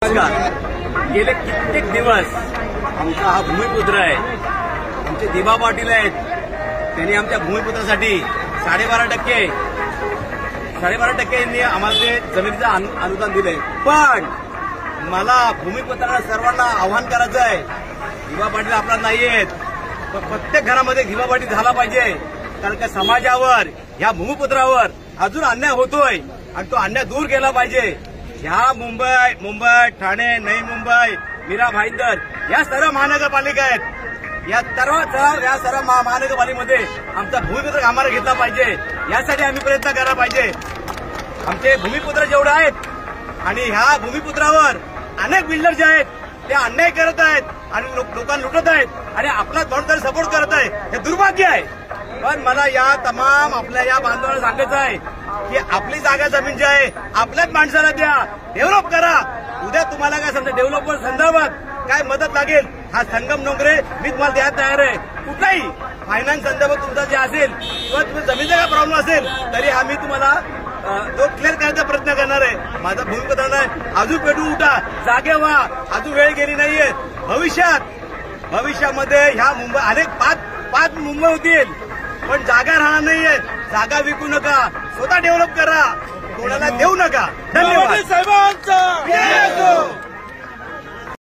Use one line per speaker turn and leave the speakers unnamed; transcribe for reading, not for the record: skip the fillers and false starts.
नमस्कार. गेले कित्येक दिवस आमचा हा भूमिपुत्र आहे, आमचे दिबा पाटील आहेत. त्यांनी आमच्या भूमिपुत्रासाठी 12.5% यांनी आम्हाला ते जमिनीचं अनुदान दिलंय. पण मला भूमिपुत्रांना सर्वांना आव्हान करायचं आहे, दिबा पाटील आपला नाहीयेत, पण प्रत्येक घरामध्ये दिबा पाटील झाला पाहिजे. कारण का समाजावर, ह्या भूमिपुत्रावर अजून अन्याय होतोय आणि तो अन्याय दूर केला पाहिजे. ह्या मुंबई, ठाणे, नवी मुंबई, मीरा भाईंदर या सर्व महानगरपालिका आहेत. या सर्व महानगरपालिकेमध्ये आमचा भूमिपुत्र आम्हाला घेतला पाहिजे. यासाठी आम्ही प्रयत्न करायला पाहिजे. आमचे भूमिपुत्र जेवढे आहेत आणि ह्या भूमिपुत्रावर अनेक बिल्डर जे आहेत ते अन्याय करत आहेत आणि लोकांना लुटत आहेत आणि आपला कोणतरी सपोर्ट करत आहे, हे दुर्भाग्य आहे. पण मला या तमाम आपल्या या बांधवांना सांगायचं आहे की आपली जागा जमीन जी आहे आपल्याच माणसाला द्या, डेव्हलप करा. उद्या तुम्हाला काय समजा डेव्हलपमेंट संदर्भात काय मदत लागेल, हा संगम नोंगरे मी तुम्हाला द्यायला तयार आहे. कुठलाही फायनान्स संदर्भात तुमचा जे असेल किंवा तुम्ही जमिनीचा काय प्रॉब्लेम असेल तरी आम्ही तुम्हाला तो क्लिअर करायचा प्रयत्न करणार आहे. माझा भूमिपुत्र आहे, अजून पेटू उठा, जागे व्हा, अजून वेळ गेली नाहीये. भविष्यामध्ये ह्या मुंबई अनेक पाच मुंबई होतील, पण जागा राहणार नाहीये. जागा विकू नका, स्वतः डेव्हलप करा, कोणाला देऊ नका. धन्यवाद.